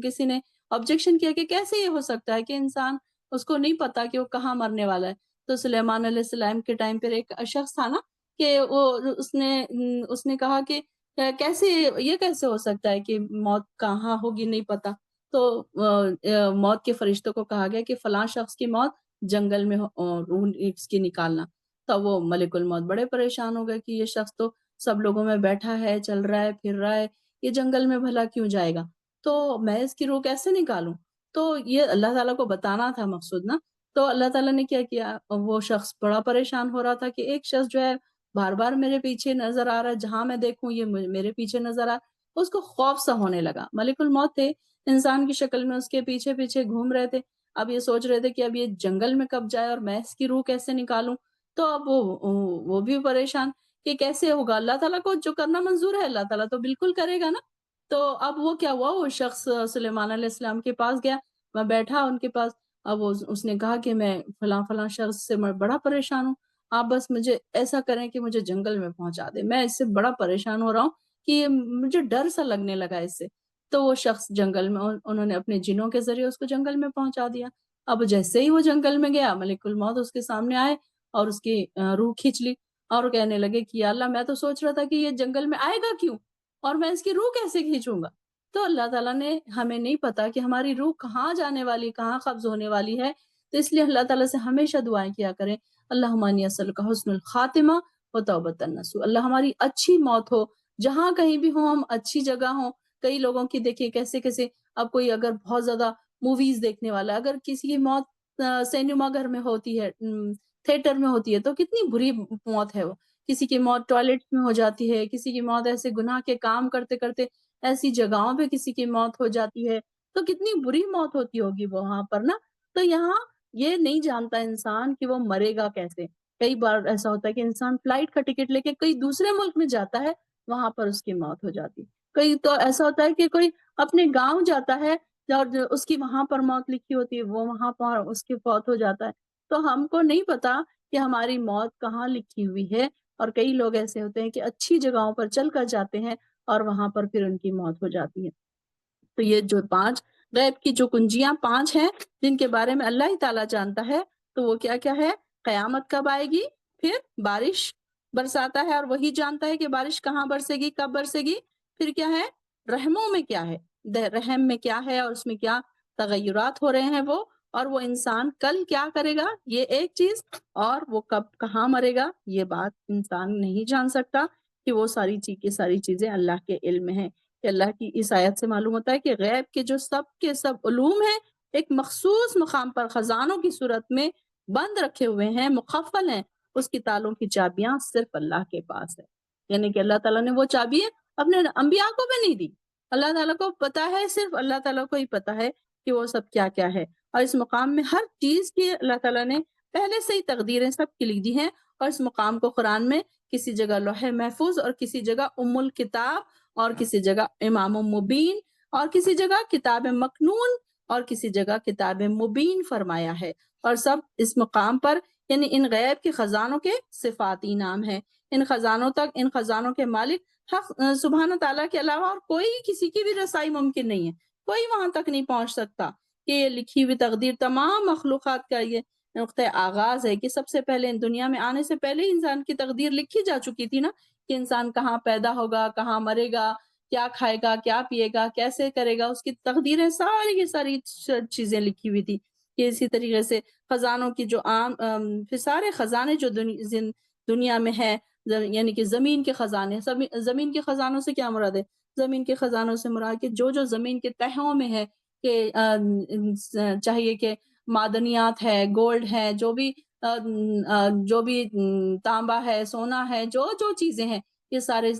کسی نے آبجیکشن کیا کہ کیسے یہ ہو سکتا ہے کہ انسان اس کو نہیں پتا کہ وہ کہاں مرنے والا ہے۔ تو سلیمان علیہ السلام کے ٹائم پر ایک شخص تھا نا کہ اس نے کہا کہ یہ کیسے ہو سکتا ہے کہ موت کہاں ہوگی نہیں پتا۔ تو موت کے فرشتوں کو کہا گیا کہ فلاں شخص کی موت جنگل میں روح اس کی نکالنا۔ تو وہ ملک الموت بڑے پریشان ہو گئے کہ یہ شخص تو سب لوگوں میں بیٹھا ہے، چل رہا ہے، پھر رہا ہے، یہ جنگل میں بھلا کیوں جائے گا، تو میں اس کی روح کیسے نکالوں۔ تو یہ اللہ تعالیٰ کو بتانا تھا مقصود نا۔ تو اللہ تعالیٰ نے کیا کیا، وہ شخص بڑا پریشان ہو رہا تھا کہ ایک شخص جو ہے بار بار میرے پیچھے نظر آ رہا ہے، جہاں میں دیکھوں یہ میرے پیچھے نظر آ رہا۔ اس کو خوف سا ہونے لگا۔ ملک الموت تھے، انسان کی شکل میں اس کے پیچھے پیچھے گھوم رہے تھے۔ اب یہ سوچ رہے تھے کہ اب یہ جنگل میں کب جائے اور میں اس کی روح کیسے نکالوں۔ تو اب وہ بھی پریشان کہ کیسے ہوگا، اللہ تعالیٰ کو جو کرنا منظور ہے اللہ تعالیٰ تو بالکل کرے گا نا۔ تو اب وہ کیا ہوا، وہ شخص سلیمان علیہ السلام کے پاس گیا، میں بیٹھا ان کے پاس۔ اب اس نے کہا کہ میں فلاں فلاں شخص سے میں بڑا پریشان ہوں، آپ بس مجھے ایسا کریں کہ مجھے جنگل میں پہنچا دیں، میں اس سے بڑا پریشان ہو رہا ہوں کہ مجھے ڈر سا لگنے لگا اس سے۔ تو وہ شخص جنگل میں، انہوں نے اپنے جنوں کے ذریعے اس کو جنگل میں پہنچا دیا۔ اب جیسے ہی وہ جنگل میں گیا، ملک الموت اس کے سامنے آئے اور اس کی روح کھینچ لی، اور کہنے لگے کہ یا اللہ میں تو سوچ رہا تھا کہ یہ جنگل میں آئے گا کیوں اور میں اس کی روح کیسے کھینچوں گا۔ تو اللہ تعالیٰ نے ہمیں نہیں پتا کہ ہماری روح کہاں جانے والی، کہاں قبض ہونے والی ہے، تو اس لیے اللہ تعالیٰ سے ہمیشہ دعائیں کیا کریں، اللہم انی اسألک حسن الخاتمہ و توبۃ النصوح، اللہ ہماری اچھی موت ہو، جہاں کہیں بھی ہوں ہم اچھی جگہ ہوں۔ کئی لوگوں کی دیکھیے کیسے کیسے، اب کوئی اگر بہت زیادہ موویز دیکھنے والا ہے، اگر کسی کی موت سینما گھر میں ہوتی ہے، تھیٹر میں ہوتی ہے، تو کتنی بری موت ہے وہ۔ کسی کی موت ٹوائلٹ میں ہو جاتی ہے، کسی کی موت ایسے گناہ کے کام کرتے کرتے ایسی جگہوں پہ کسی کی موت ہو جاتی ہے، تو کتنی بری موت ہوتی ہوگی وہاں پر نا۔ تو یہاں یہ نہیں جانتا انسان کہ وہ مرے گا کیسے۔ کئی بار ایسا ہوتا ہے کہ انسان فلائٹ کا ٹکٹ لے کے کئی دوسرے ملک میں جاتا ہے، وہاں پر اس کی موت ہو جاتی۔ کئی تو ایسا ہوتا ہے کہ کوئی اپنے گاؤں جاتا ہے اور اس کی وہاں پر موت لکھی ہوتی ہے، وہ وہاں پر اس کی فوت ہو جاتا ہے۔ تو ہم کو نہیں پتا کہ ہماری موت کہاں لکھی ہوئی ہے، اور کئی لوگ ایسے ہوتے ہیں کہ اچھی جگہوں پر چل کر جاتے ہیں اور وہاں پر پھر ان کی موت ہو جاتی ہے۔ تو یہ جو 5 غیب کی جو کنجیاں 5 ہیں، جن کے بارے میں اللہ ہی تعالیٰ جانتا ہے، تو وہ کیا کیا ہے؟ قیامت کب آئے گی، پھر بارش برساتا ہے اور وہی جانتا ہے کہ بارش کہاں برسے گی، کب برسے گی، پھر کیا ہے؟ رحموں میں کیا ہے، رحم میں کیا ہے اور اس میں کیا تغیرات ہو رہے ہیں وہ، اور وہ انسان کل کیا کرے گا، یہ ایک چیز، اور وہ کب کہاں مرے گا، یہ بات انسان نہیں جان سکتا، کہ وہ ساری چیزیں اللہ کے علم میں ہیں۔ کہ اللہ کی اس آیت سے معلوم ہوتا ہے کہ غیب کے جو سب کے سب علوم ہیں، ایک مخصوص مقام پر خزانوں کی صورت میں بند رکھے ہوئے ہیں، مخفل ہیں، اس کی تالوں کی چابیاں صرف اللہ کے پاس ہے۔ یعنی کہ اللہ تعالیٰ نے وہ چابیاں اپنے انبیاء کو بھی نہیں دی، اللہ تعالیٰ کو پتا ہے، صرف اللہ تعالیٰ کو ہی پتا ہے کہ وہ سب کیا کیا ہے۔ اور اس مقام میں ہر چیز کی اللہ تعالیٰ نے پہلے سے ہی تقدیریں سب کی لکھ دی ہیں، اور اس مقام کو قرآن میں کسی جگہ لوح محفوظ، اور کسی جگہ ام الکتاب، اور کسی جگہ امام مبین، اور کسی جگہ کتاب مکنون، اور کسی جگہ کتاب مبین فرمایا ہے۔ اور سب اس مقام پر، یعنی ان غیب کے خزانوں کے صفاتی نام ہیں۔ ان خزانوں تک، ان خزانوں کے مالک حق سبحانہ تعالیٰ کے علاوہ اور کوئی کسی کی بھی رسائی ممکن نہیں ہے، کوئی وہاں تک نہیں پہنچ سکتا۔ کہ یہ لکھی ہوئی تقدیر تمام مخلوقات کا یہ نقطہ آغاز ہے، کہ سب سے پہلے دنیا میں آنے سے پہلے انسان کی تقدیر لکھی جا چکی تھی نا، کہ انسان کہاں پیدا ہوگا، کہاں مرے گا، کیا کھائے گا، کیا پیے گا، کیسے کرے گا، اس کی تقدیریں ساری کی ساری چیزیں لکھی ہوئی تھی۔ کہ اسی طریقے سے خزانوں کی جو عام پھر سارے خزانے جو دنیا میں ہے، یعنی کہ زمین کے خزانے، زمین کے خزانوں سے کیا مراد ہے؟ زمین کے خزانوں سے مراد کہ جو زمین کے تہوں میں ہے، کہ چاہیے کہ معدنیات ہے، گولڈ ہے، جو بھی تانبا ہے، سونا ہے، جو چیزیں ہیں، یہ سارے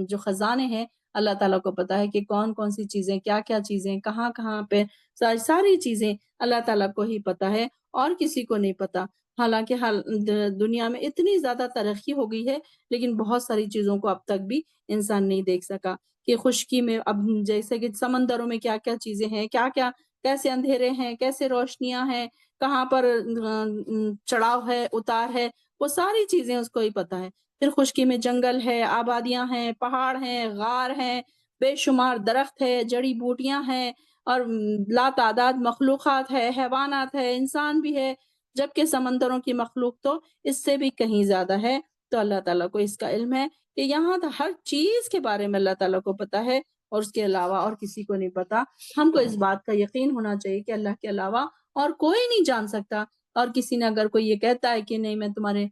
جو خزانے ہیں، اللہ تعالیٰ کو پتا ہے کہ کون کون سی چیزیں، کیا کیا چیزیں، کہاں کہاں پہ، ساری چیزیں اللہ تعالیٰ کو ہی پتا ہے، اور کسی کو نہیں پتا۔ حالانکہ دنیا میں اتنی زیادہ ترقی ہو گئی ہے، لیکن بہت ساری چیزوں کو اب تک بھی انسان نہیں دیکھ سکا۔ کہ خشکی میں اب جیسے کہ سمندروں میں کیا کیا چیزیں ہیں، کیا کیا، کیسے اندھیرے ہیں، کیسے روشنیاں ہیں، کہاں پر چڑھاؤ ہے، اتار ہے، وہ ساری چیزیں اس کو ہی پتا ہے۔ پھر خشکی میں جنگل ہے، آبادیاں ہیں، پہاڑ ہیں، غار ہیں، بے شمار درخت ہے، جڑی بوٹیاں ہیں، اور لا تعداد مخلوقات ہے، حیوانات ہے، انسان بھی ہے، جبکہ سمندروں کی مخلوق تو اس سے بھی کہیں زیادہ ہے۔ تو اللہ تعالیٰ کو اس کا علم ہے کہ یہاں ہر چیز کے بارے میں اللہ تعالیٰ کو پتا ہے، اور اس کے علاوہ اور کسی کو نہیں پتا۔ ہم کو اس بات کا یقین ہونا چاہیے کہ اللہ کے علاوہ اور کوئی نہیں جان سکتا، اور کسی نے اگر کوئی یہ کہتا ہے کہ نہیں میں تمہارے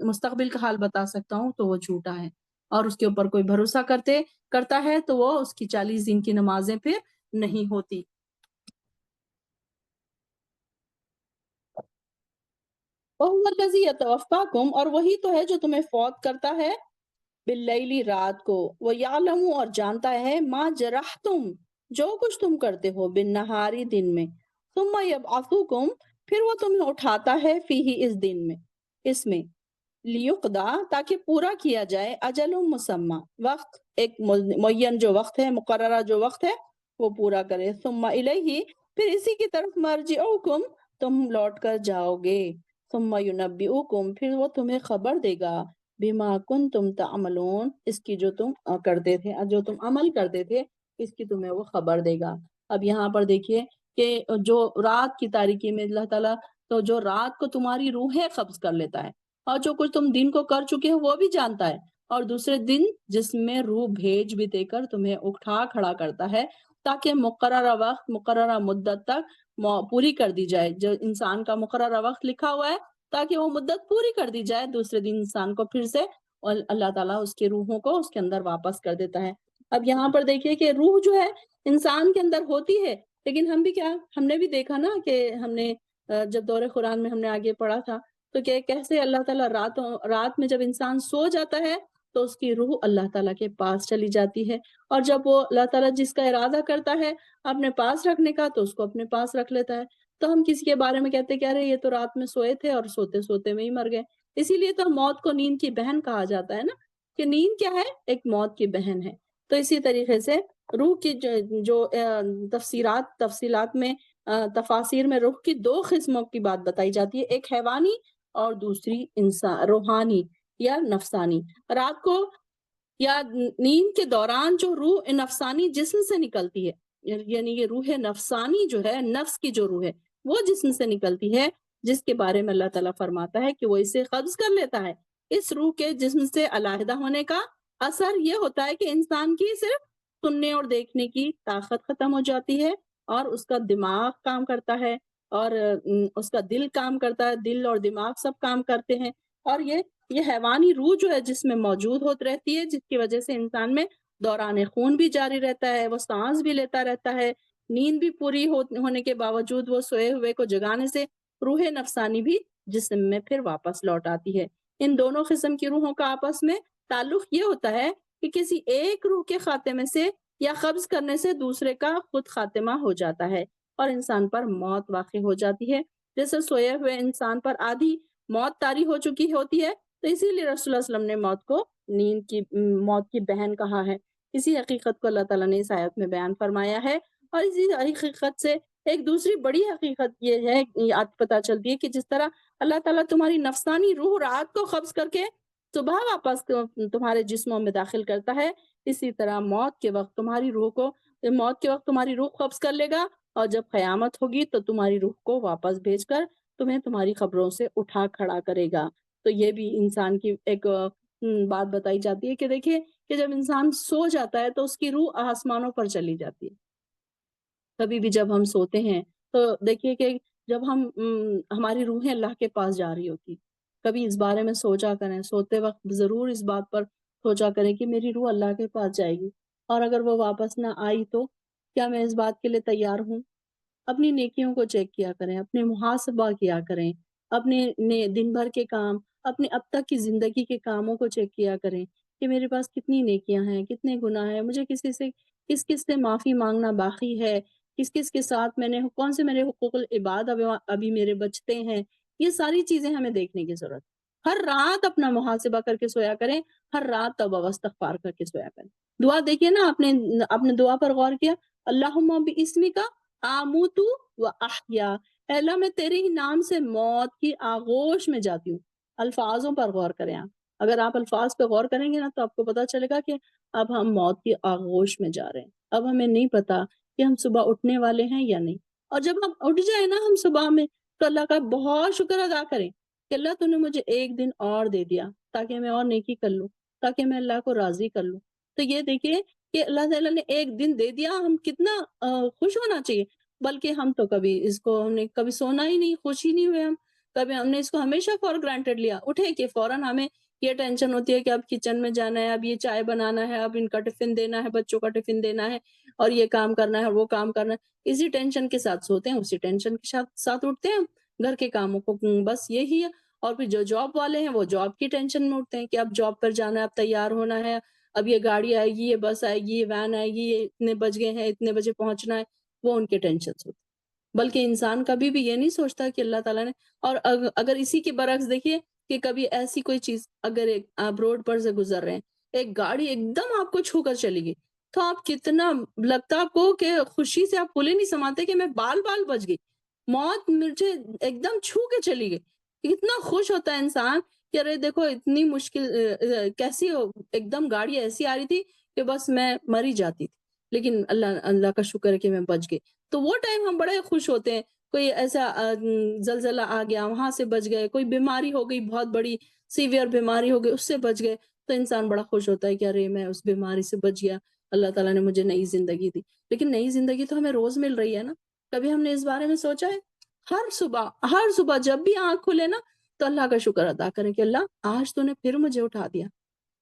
مستقبل کا حال بتا سکتا ہوں، تو وہ جھوٹا ہے، اور اس کے اوپر کوئی بھروسہ کرتا ہے تو وہ اس کی 40 دن کی نمازیں پھر نہیں ہوتی۔ وَهُوَ الَّذِي يَتَوَفَّاكُمْ، اور وہی تو ہے جو تمہیں فوت کرتا ہے، باللیلی رات کو، وَيَعْلَمُ، اور جانتا ہے، ما جرحتم، جو کچھ تم کرتے ہو، بالنہاری دن میں، ثم یبعثکم، پھر وہ تمہیں اٹھاتا ہے، فیہ، اس دن میں، اس میں، لیقدا، تاکہ پورا کیا جائے، اجل مسمى، وقت ایک معین جو وقت ہے، مقررہ جو وقت ہے، وہ پورا کرے، ثم الیہ، پھر اسی کی طرف، مرجعکم، تم لوٹ کر جاؤ گے، ثم ینبئکم، پھر وہ تمہیں خبر دے گا، بما کنتم تعملون، اس کی جو تم کرتے تھے، جو تم عمل کرتے تھے، اس کی تمہیں وہ خبر دے گا۔ اب یہاں پر دیکھیے کہ جو رات کی تاریکی میں اللہ تعالیٰ، تو جو رات کو تمہاری روحیں قبض کر لیتا ہے، اور جو کچھ تم دن کو کر چکے ہو وہ بھی جانتا ہے، اور دوسرے دن جسم میں روح بھیج بھی دے کر تمہیں اٹھا کھڑا کرتا ہے تاکہ مقررہ وقت مقررہ مدت تک پوری کر دی جائے. جو انسان کا مقررہ وقت لکھا ہوا ہے تاکہ وہ مدت پوری کر دی جائے، دوسرے دن انسان کو پھر سے اور اللہ تعالیٰ اس کی روحوں کو اس کے اندر واپس کر دیتا ہے. اب یہاں پر دیکھیے کہ روح جو ہے انسان کے اندر ہوتی ہے، لیکن ہم نے بھی دیکھا نا کہ ہم نے جب دور قرآن میں ہم نے آگے پڑھا تھا تو کہ کیسے اللہ تعالیٰ رات میں جب انسان سو جاتا ہے تو اس کی روح اللہ تعالیٰ کے پاس چلی جاتی ہے، اور جب وہ اللہ تعالیٰ جس کا ارادہ کرتا ہے اپنے پاس رکھنے کا تو اس کو اپنے پاس رکھ لیتا ہے. تو ہم کسی کے بارے میں کہتے کہ ارے یہ تو رات میں سوئے تھے اور سوتے سوتے میں ہی مر گئے. اسی لیے تو موت کو نیند کی بہن کہا جاتا ہے نا، کہ نیند کیا ہے؟ ایک موت کی بہن ہے. تو اسی طریقے سے روح کی جو تفصیلات میں تفاسیر میں روح کی 2 قسموں کی بات بتائی جاتی ہے، ایک حیوانی اور دوسری انسان روحانی یا نفسانی. رات کو یا نیند کے دوران جو روح نفسانی جسم سے نکلتی ہے، یعنی یہ روح نفسانی جو ہے، نفس کی جو روح ہے وہ جسم سے نکلتی ہے، جس کے بارے میں اللہ تعالیٰ فرماتا ہے کہ وہ اسے قبض کر لیتا ہے. اس روح کے جسم سے علیحدہ ہونے کا اثر یہ ہوتا ہے کہ انسان کی صرف سننے اور دیکھنے کی طاقت ختم ہو جاتی ہے، اور اس کا دماغ کام کرتا ہے، اور اس کا دل کام کرتا ہے، دل اور دماغ سب کام کرتے ہیں. اور یہ حیوانی روح جو ہے جس میں موجود ہوتی رہتی ہے، جس کی وجہ سے انسان میں دوران خون بھی جاری رہتا ہے، وہ سانس بھی لیتا رہتا ہے، نیند بھی پوری ہونے کے باوجود وہ سوئے ہوئے کو جگانے سے روح نفسانی بھی جسم میں پھر واپس لوٹ آتی ہے. ان دونوں قسم کی روحوں کا آپس میں تعلق یہ ہوتا ہے کہ کسی ایک روح کے خاتمے سے یا قبض کرنے سے دوسرے کا خود خاتمہ ہو جاتا ہے اور انسان پر موت واقع ہو جاتی ہے. جیسے سوئے ہوئے انسان پر آدھی موت طاری ہو چکی ہوتی ہے، تو اسی لیے رسول اللہ صلی اللہ علیہ وسلم نے موت کی بہن کہا ہے. اسی حقیقت کو اللہ تعالیٰ نے اس آیت میں بیان فرمایا ہے. اور اسی حقیقت سے ایک دوسری بڑی حقیقت یہ ہے، پتہ چلتی ہے کہ جس طرح اللہ تعالیٰ تمہاری نفسانی روح رات کو قبض کر کے صبح واپس تمہارے جسموں میں داخل کرتا ہے، اسی طرح موت کے وقت تمہاری روح قبض کر لے گا، اور جب قیامت ہوگی تو تمہاری روح کو واپس بھیج کر تمہیں تمہاری قبروں سے اٹھا کھڑا کرے گا. تو یہ بھی انسان کی ایک بات بتائی جاتی ہے کہ دیکھیے کہ جب انسان سو جاتا ہے تو اس کی روح آسمانوں پر چلی جاتی ہے. کبھی بھی جب ہم سوتے ہیں تو دیکھیے کہ جب ہماری روحیں اللہ کے پاس جا رہی ہوتی، کبھی اس بارے میں سوچا کریں، سوتے وقت ضرور اس بات پر سوچا کریں کہ میری روح اللہ کے پاس جائے گی، اور اگر وہ واپس نہ آئی تو کیا میں اس بات کے لیے تیار ہوں؟ اپنی نیکیوں کو چیک کیا کریں، اپنے محاسبہ کیا کریں، اپنے دن بھر کے کام، اپنے اب تک کی زندگی کے کاموں کو چیک کیا کریں کہ میرے پاس کتنی نیکیاں ہیں، کتنے گناہ ہیں، مجھے کس سے معافی مانگنا باقی ہے، کس کے ساتھ کون سے میرے حقوق العباد ابھی میرے بچتے ہیں. یہ ساری چیزیں ہمیں دیکھنے کی ضرورت. ہر رات اپنا محاسبہ کر کے سویا کریں، ہر رات توبہ و استغفار کر کے سویا کریں. دعا دیکھیے نا، آپ نے دعا پر غور کیا؟ اللہم باسمک آموت و احیا، اے اللہ میں تیرے ہی نام سے موت کی آغوش میں جاتی ہوں. الفاظوں پر غور کریں. اگر آپ الفاظ پہ غور کریں گے نا تو آپ کو پتا چلے گا کہ اب ہم موت کی آغوش میں جا رہے ہیں. اب ہمیں نہیں پتا کہ ہم صبح اٹھنے والے ہیں یا نہیں. اور جب ہم اٹھ جائیں نا ہم صبح میں تو اللہ کا بہت شکر ادا کریں کہ اللہ تو نے مجھے ایک دن اور دے دیا تاکہ میں اور نیکی کر لوں، تاکہ میں اللہ کو راضی کر لوں. تو یہ دیکھیے کہ اللہ تعالیٰ نے ایک دن دے دیا، ہم کتنا خوش ہونا چاہیے. بلکہ ہم تو ہم نے کبھی سونا ہی نہیں، خوش ہی نہیں ہوئے. ہم نے اس کو ہمیشہ فور گرانٹیڈ لیا. اٹھے کہ فوراً ہمیں یہ ٹینشن ہوتی ہے کہ اب کچن میں جانا ہے، اب یہ چائے بنانا ہے، اب ان کا ٹفن دینا ہے، بچوں کا ٹفن دینا ہے، اور یہ کام کرنا ہے اور وہ کام کرنا ہے. اسی ٹینشن کے ساتھ سوتے ہیں، اسی ٹینشن کے ساتھ اٹھتے ہیں. گھر کے کاموں کو بس یہی ہے. اور پھر جو جاب والے ہیں وہ جاب کی ٹینشن میں اٹھتے ہیں کہ اب جاب پر جانا ہے، اب تیار ہونا ہے، اب یہ گاڑی آئے گی، یہ بس آئے گی، یہ وین آئے گی، یہ اتنے بج گئے ہیں، اتنے بجے پہنچنا ہے. وہ ان کے ٹینشن ہوتے. بلکہ انسان کبھی بھی یہ نہیں سوچتا کہ اللہ تعالیٰ نے. اور اگر اسی کے برعکس دیکھیے کہ کبھی ایسی کوئی چیز، اگر آپ روڈ پر سے گزر رہے ہیں، ایک گاڑی ایک دم آپ کو چھو کر چلی گئی، تو آپ کتنا لگتا آپ کو کہ خوشی سے آپ پھولے نہیں سماتے کہ میں بال بچ گئی، موت مجھے ایک دم چھو کے چلی گئی. اتنا خوش ہوتا ہے انسان کہ ارے دیکھو اتنی مشکل کیسی ہو، ایک دم گاڑی ایسی آ رہی تھی کہ بس میں مر ہی جاتی تھی، لیکن اللہ کا شکر ہے کہ میں بچ گئی. تو وہ ٹائم ہم بڑے خوش ہوتے ہیں. کوئی ایسا زلزلہ آ گیا، وہاں سے بچ گئے. کوئی بیماری ہو گئی، بہت بڑی سیویئر بیماری ہو گئی، اس سے بچ گئے. تو انسان بڑا خوش ہوتا ہے کہ ارے میں اس بیماری سے بچ گیا، اللہ تعالیٰ نے مجھے نئی زندگی دی۔ لیکن نئی زندگی تو ہمیں روز مل رہی ہے نا، کبھی ہم نے اس بارے میں سوچا ہے؟ ہر صبح جب بھی آنکھ کھلے نا تو اللہ کا شکر ادا کریں کہ اللہ آج تو نے پھر مجھے اٹھا دیا،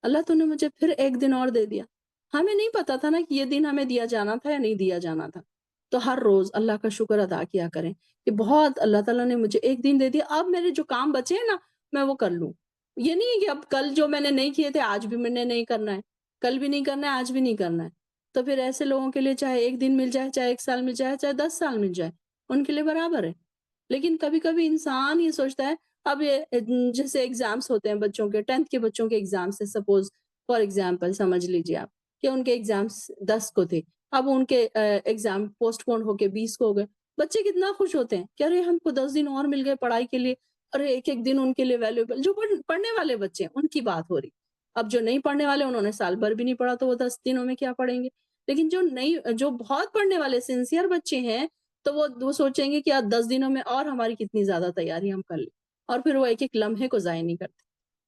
اللہ تو نے مجھے پھر ایک دن اور دے دیا۔ ہمیں نہیں پتا تھا نا کہ یہ دن ہمیں دیا جانا تھا یا نہیں دیا جانا تھا، تو ہر روز اللہ کا شکر ادا کیا کریں کہ بہت اللہ تعالیٰ نے مجھے ایک دن دے دیا، اب میرے جو کام بچے ہیں نا میں وہ کر لوں۔ یہ نہیں ہے کہ اب کل جو میں نے نہیں کیے تھے آج بھی میں نے نہیں کرنا ہے، کل بھی نہیں کرنا ہے، آج بھی نہیں کرنا ہے۔ تو پھر ایسے لوگوں کے لیے چاہے ایک دن مل جائے، چاہے ایک سال مل جائے، چاہے 10 سال مل جائے، ان کے لیے برابر ہے۔ لیکن کبھی کبھی انسان یہ سوچتا ہے، اب یہ جیسے ایگزامس ہوتے ہیں بچوں کے، 10th کے بچوں کے ایگزامس ہے، سپوز فار ایگزامپل سمجھ لیجیے آپ کہ ان کے ایگزامس 10 کو تھے، اب ان کے ایگزام پوسٹ پون ہو کے 20 کو ہو گئے، بچے کتنا خوش ہوتے ہیں کہ ارے ہم کو 10 دن اور مل گئے پڑھائی کے لیے، ارے ایک ایک دن ان کے لیے ویلیوبل۔ جو پڑھنے والے بچے ہیں ان کی بات ہو رہی، اب جو نہیں پڑھنے والے انہوں نے سال بھر بھی نہیں پڑھا تو وہ 10 دنوں میں کیا پڑھیں گے۔ لیکن جو بہت پڑھنے والے سنسیئر بچے ہیں تو وہ سوچیں گے کہ 10 دنوں میں اور ہماری کتنی زیادہ تیاری ہم کر لیں، اور پھر وہ ایک ایک لمحے کو ضائع نہیں کرتے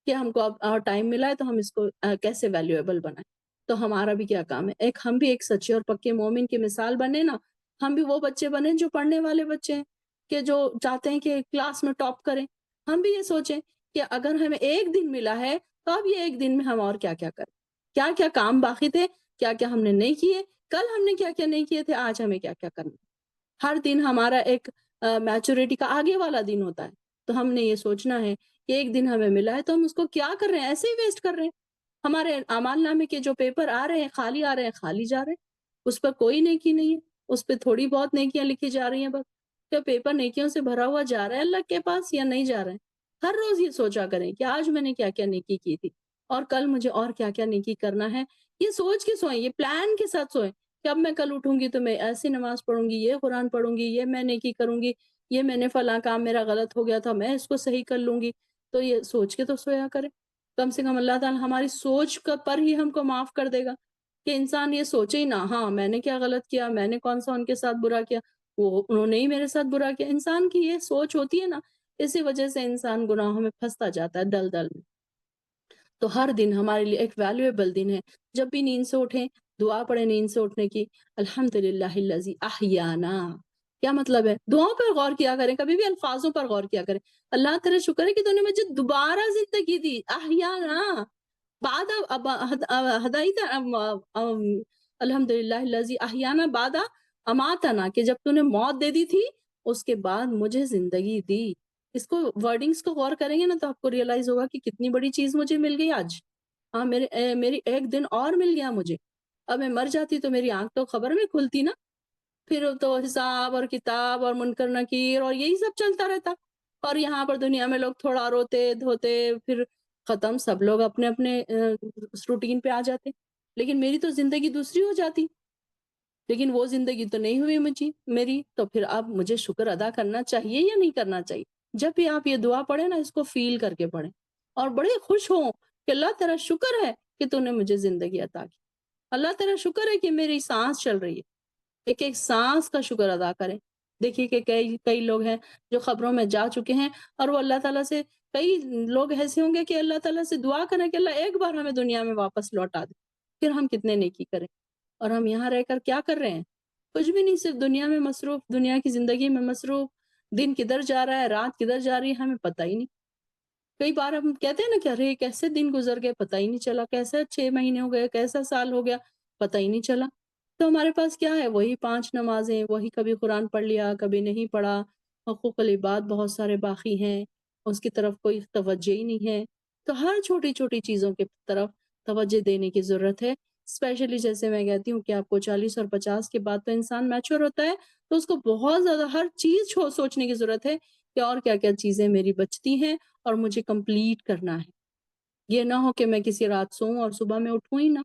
کہ ہم کو اب ٹائم ملا ہے تو ہم اس کو کیسے ویلیویبل بنائیں۔ تو ہمارا بھی کیا کام ہے، ہم بھی ایک سچے اور پکے مومن کی مثال بنے نا، ہم بھی وہ بچے بنے جو پڑھنے والے بچے ہیں، کہ جو چاہتے ہیں کہ کلاس میں ٹاپ کریں۔ ہم بھی یہ سوچیں کہ اگر ہمیں ایک دن ملا ہے تو اب یہ ایک دن میں ہم اور کیا کیا کریں، کیا کیا کام باقی تھے، کیا کیا ہم نے نہیں کیے، کل ہم نے کیا کیا نہیں کیے تھے، آج ہمیں کیا کیا کرنا ہے۔ ہر دن ہمارا ایک میچورٹی کا آگے والا دن ہوتا ہے، تو ہم نے یہ سوچنا ہے کہ ایک دن ہمیں ملا ہے تو ہم اس کو کیا کر رہے ہیں، ایسے ہی ویسٹ کر رہے ہیں۔ ہمارے اعمال نامے کے جو پیپر آ رہے ہیں خالی آ رہے ہیں، خالی جا رہے ہیں، اس پر کوئی نیکی نہیں ہے، اس پہ تھوڑی بہت نیکیاں لکھی جا رہی ہیں بس۔ کیا پیپر نیکیوں سے بھرا ہوا جا رہا ہے اللہ کے پاس یا نہیں جا رہا ہے؟ ہر روز یہ سوچا کریں کہ آج میں نے کیا کیا نیکی کی تھی اور کل مجھے اور کیا کیا نیکی کرنا ہے۔ یہ سوچ کے سوئیں، یہ پلان کے ساتھ سوئیں کہ اب میں کل اٹھوں گی تو میں ایسی نماز پڑھوں گی، یہ قرآن پڑھوں گی، یہ میں نیکی کروں گی، یہ میں نے فلاں کام میرا غلط ہو گیا تھا میں اس کو صحیح کر لوں گی۔ تو یہ سوچ کے تو سویا کرے، کم سے کم اللہ تعالیٰ ہماری سوچ پر ہی ہم کو معاف کر دے گا کہ انسان یہ سوچے ہی نہ ہاں میں نے کیا غلط کیا، میں نے کون سا ان کے ساتھ برا کیا، انہوں نے ہی میرے ساتھ برا کیا۔ انسان کی یہ سوچ ہوتی ہے نا، اسی وجہ سے انسان گناہوں میں پھنستا جاتا ہے دل میں۔ تو ہر دن ہمارے لیے ایک ویلیویبل دن ہے، جب بھی نیند سے اٹھیں دعا پڑھیں نیند سے اٹھنے کی، الحمدللہ الذی احیانا۔ کیا مطلب ہے؟ دعاؤں پر غور کیا کریں، کبھی بھی الفاظوں پر غور کیا کریں۔ اللہ تیرا شکر ہے کہ تو نے مجھے دوبارہ زندگی دی، احیانا بعد ہدایت، الحمدللہ الذی احیانا بعد اماتنا، کہ جب تو نے موت دے دی تھی اس کے بعد مجھے زندگی دی۔ اس کو ورڈنگز کو غور کریں گے نا تو آپ کو ریئلائز ہوگا کہ کتنی بڑی چیز مجھے مل گئی آج۔ ہاں میری ایک دن اور مل گیا مجھے، اب میں مر جاتی تو میری آنکھ تو خبر میں کھلتی نا، پھر تو حساب اور کتاب اور منکر نکیر اور یہی سب چلتا رہتا، اور یہاں پر دنیا میں لوگ تھوڑا روتے دھوتے پھر ختم، سب لوگ اپنے اپنے روٹین پہ آ جاتے، لیکن میری تو زندگی دوسری ہو جاتی۔ لیکن وہ زندگی تو نہیں ہوئی میری، تو پھر اب مجھے شکر ادا کرنا چاہیے یا نہیں کرنا چاہیے؟ جب بھی آپ یہ دعا پڑھیں نا اس کو فیل کر کے پڑھیں اور بڑے خوش ہوں کہ اللہ تیرا شکر ہے کہ تو نے مجھے زندگی عطا کی، اللہ تیرا شکر ہے کہ میری سانس چل رہی ہے۔ ایک ایک سانس کا شکر ادا کریں۔ دیکھیے کہ کئی لوگ ہیں جو خبروں میں جا چکے ہیں اور وہ اللہ تعالیٰ سے، کئی لوگ ایسے ہوں گے کہ اللہ تعالیٰ سے دعا کریں کہ اللہ ایک بار ہمیں دنیا میں واپس لوٹا دے، پھر ہم کتنے نیکی کریں، اور ہم یہاں رہ کر کیا کر رہے ہیں؟ کچھ بھی نہیں، صرف دنیا میں مصروف، دنیا کی زندگی میں مصروف، دن کدھر جا رہا ہے رات کدھر جا رہی ہے ہمیں پتہ ہی نہیں۔ کئی بار ہم کہتے ہیں نا کہ ارے کیسے دن گزر گئے پتہ ہی نہیں چلا، کیسے 6 مہینے ہو گئے، کیسا سال ہو گیا پتہ ہی نہیں چلا۔ تو ہمارے پاس کیا ہے؟ وہی 5 نمازیں، وہی کبھی قرآن پڑھ لیا کبھی نہیں پڑھا، حقوق العباد بہت سارے باقی ہیں، اس کی طرف کوئی توجہ ہی نہیں ہے۔ تو ہر چھوٹی چھوٹی چیزوں کی طرف توجہ دینے کی ضرورت ہے، اسپیشلی جیسے میں کہتی ہوں کہ آپ کو 40 اور 50 کے بعد تو انسان میچور ہوتا ہے، تو اس کو بہت زیادہ ہر چیز سوچنے کی ضرورت ہے کہ اور کیا کیا چیزیں میری بچتی ہیں اور مجھے کمپلیٹ کرنا ہے۔ یہ نہ ہو کہ میں کسی رات سوؤں اور صبح میں اٹھوں ہی نہ۔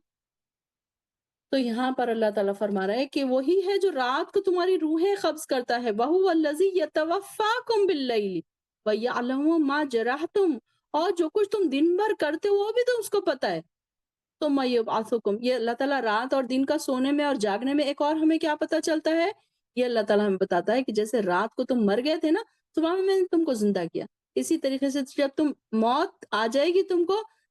تو یہاں پر اللہ تعالیٰ فرما رہا ہے کہ وہی ہے جو رات کو تمہاری روحیں قبض کرتا ہے، وَهُوَ الَّذِي يَتَوَفَّاكُمْ بِاللَّيْلِ وَيَعْلَمُ مَا جَرَحْتُمْ، اور جو کچھ تم دن بھر کرتے ہو وہ بھی تو اس کو پتہ ہے۔ ثُمَّ يُبْعَثُكُمْ، یہ اللہ تعالیٰ رات اور دن کا سونے میں اور جاگنے میں ایک اور ہمیں کیا پتہ چلتا ہے؟ یہ اللہ تعالیٰ ہمیں بتاتا ہے کہ جیسے رات کو تم مر گئے تھے نا، صبح میں نے تم کو زندہ کیا، اسی طریقے سے جب تم موت آ جائے گی تم کو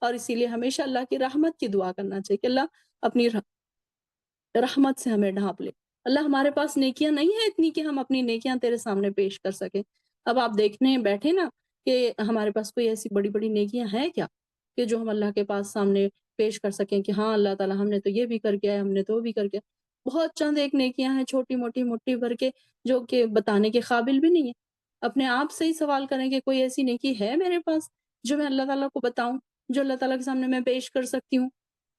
اور اسی لیے ہمیشہ اللہ کی رحمت کی دعا کرنا چاہیے کہ اللہ اپنی رحمت سے ہمیں ڈھانپ لے۔ اللہ ہمارے پاس نیکیاں نہیں ہیں اتنی کہ ہم اپنی نیکیاں تیرے سامنے پیش کر سکیں۔ اب آپ دیکھنے بیٹھے نا کہ ہمارے پاس کوئی ایسی بڑی بڑی نیکیاں ہیں کیا کہ جو ہم اللہ کے پاس سامنے پیش کر سکیں کہ ہاں اللہ تعالیٰ ہم نے تو یہ بھی کر کے آئے، ہم نے تو وہ بھی کر کے آئے۔ بہت چند ایک نیکیاں ہیں چھوٹی موٹی مٹھی بھر کے جو کہ بتانے کے قابل بھی نہیں ہے۔ اپنے آپ سے ہی سوال کریں کہ کوئی ایسی نیکی ہے میرے پاس جو میں اللہ تعالیٰ کو بتاؤں، جو اللہ تعالیٰ کے سامنے میں پیش کر سکتی ہوں؟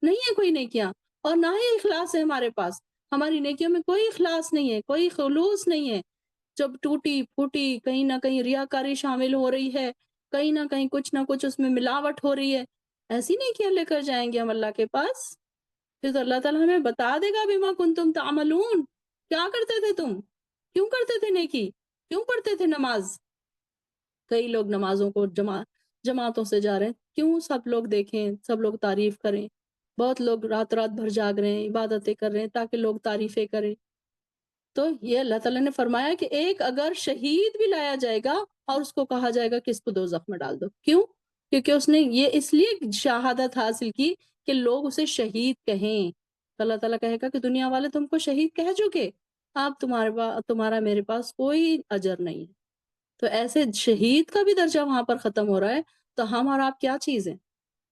نہیں ہے کوئی نیکیاں، اور نہ ہی اخلاص ہے ہمارے پاس۔ ہماری نیکیوں میں کوئی اخلاص نہیں ہے، کوئی خلوص نہیں ہے۔ جب ٹوٹی پھوٹی کہیں نہ کہیں ریاکاری شامل ہو رہی ہے، کہیں نہ کچھ اس میں ملاوٹ ہو رہی ہے، ایسی نیکیاں لے کر جائیں گے ہم اللہ کے پاس؟ پھر تو اللہ تعالیٰ ہمیں بتا دے گا بما کنتم تعملون، کیا کرتے تھے تم؟ کیوں کرتے تھے نیکی؟ کیوں پڑھتے تھے نماز؟ کئی لوگ نمازوں کو جماعتوں سے جا رہے ہیں، کیوں سب لوگ دیکھیں، سب لوگ تعریف کریں؟ بہت لوگ رات رات بھر جاگ رہے ہیں، عبادتیں کر رہے ہیں تاکہ لوگ تعریفیں کریں۔ تو یہ اللہ تعالیٰ نے فرمایا کہ ایک اگر شہید بھی لایا جائے گا اور اس کو کہا جائے گا کہ اس کو دوزخ میں ڈال دو، کیوں؟ کیونکہ اس نے یہ اس لیے شہادت حاصل کی کہ لوگ اسے شہید کہیں۔ تو اللہ تعالیٰ کہے گا کہ دنیا والے تم کو شہید کہہ چکے، اب تمہارا میرے پاس کوئی اجر نہیں ہے۔ تو ایسے شہید کا بھی درجہ وہاں پر ختم ہو رہا ہے، تو ہم اور آپ کیا چیز ہیں؟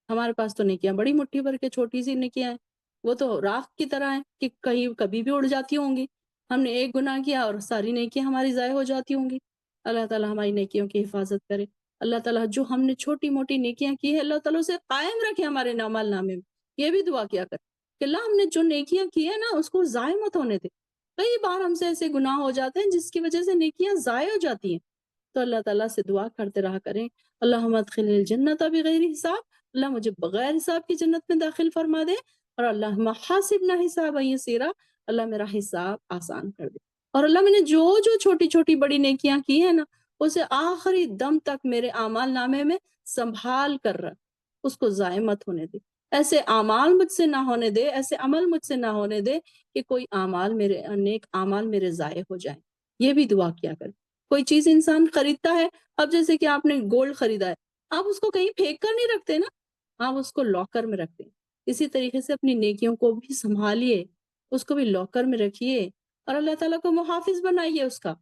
ہمارے پاس تو نیکیاں بڑی مٹھی بھر کے چھوٹی سی نیکیاں ہیں، وہ تو راکھ کی طرح ہیں کہ کہیں کبھی بھی اڑ جاتی ہوں گی۔ ہم نے ایک گناہ کیا اور ساری نیکیاں ہماری ضائع ہو جاتی ہوں گی۔ اللہ تعالیٰ ہماری نیکیوں کی حفاظت کرے۔ اللہ تعالیٰ جو ہم نے چھوٹی موٹی نیکیاں کی ہے، اللہ تعالیٰ اسے قائم رکھے ہمارے اعمال نامے میں۔ یہ بھی دعا کیا کرے کہ اللہ ہم نے جو نیکیاں کی ہے نا اس کو ضائع مت ہونے دے۔ کئی بار ہم سے ایسے گناہ ہو جاتے ہیں جس کی وجہ سے نیکیاں ضائع ہو جاتی ہیں، تو اللہ تعالیٰ سے دعا کرتے رہا کریں، اللہم ادخلنی الجنت بغیر حساب، اللہ مجھے بغیر حساب کی جنت میں داخل فرما دے، اور اللہم حاسبنا حسابا یسیرا، اللہ میرا حساب آسان کر دے۔ اور اللہ میں نے جو جو چھوٹی چھوٹی بڑی نیکیاں کی ہیں نا اسے آخری دم تک میرے اعمال نامے میں سنبھال کر رکھ، اس کو ضائع مت ہونے دے۔ ایسے اعمال مجھ سے نہ ہونے دے، ایسے عمل مجھ سے نہ ہونے دے کہ کوئی نیک اعمال میرے ضائع ہو جائیں۔ یہ بھی دعا کیا کر۔ کوئی چیز انسان خریدتا ہے، اب جیسے کہ آپ نے گولڈ خریدا ہے، آپ اس کو کہیں پھینک کر نہیں رکھتے نا، آپ اس کو لاکر میں رکھتے ہیں۔ اسی طریقے سے اپنی نیکیوں کو بھی سنبھالیے، اس کو بھی لاکر میں رکھیے، اور اللہ تعالیٰ کو محافظ بنائیے اس کا،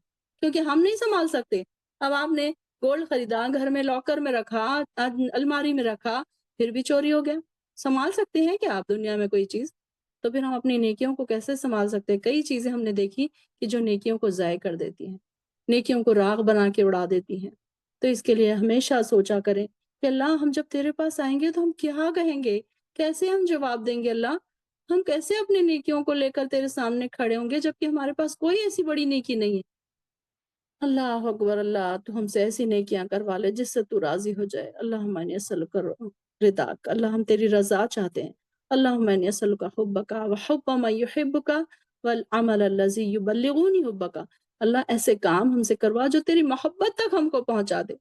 کیونکہ ہم نہیں سنبھال سکتے۔ اب آپ نے گولڈ خریدا، گھر میں لاکر میں رکھا، الماری میں رکھا، پھر بھی چوری ہو گیا، سنبھال سکتے ہیں کیا آپ دنیا میں کوئی چیز؟ تو پھر ہم اپنی نیکیوں کو کیسے سنبھال سکتے ہیں؟ کئی چیزیں ہم نے دیکھی کہ جو نیکیوں کو ضائع کر دیتی ہیں، نیکیوں کو راغ بنا کے اڑا دیتی ہیں۔ تو اس کے لیے ہمیشہ سوچا کریں کہ اللہ ہم جب تیرے پاس آئیں گے تو ہم کیا کہیں گے، کیسے ہم جواب دیں گے؟ اللہ ہم کیسے اپنی نیکیوں کو لے کر تیرے سامنے کھڑے ہوں گے جبکہ ہمارے پاس کوئی ایسی بڑی نیکی نہیں ہے۔ اللہ اکبر، اللہ تو ہم سے ایسی نیکیاں کروا لے جس سے تو راضی ہو جائے۔ اللہم انی اسألک رضاک، اللہ ہم تیری رضا چاہتے ہیں۔ اللہم انی اسألک حبک وحب من یحبک والعمل الذی یبلغنی حبک، اللہ ایسے کام ہم سے کروا جو تیری محبت تک ہم کو پہنچا دے۔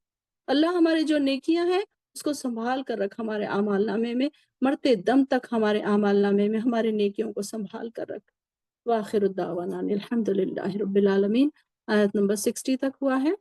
اللہ ہماری جو نیکیاں ہیں اس کو سنبھال کر رکھ ہمارے اعمال نامے میں، مرتے دم تک ہمارے اعمال نامے میں ہماری نیکیوں کو سنبھال کر رکھ۔ وآخر الدعوانا الحمدللہ رب العالمین۔ آیت نمبر 60 تک ہوا ہے۔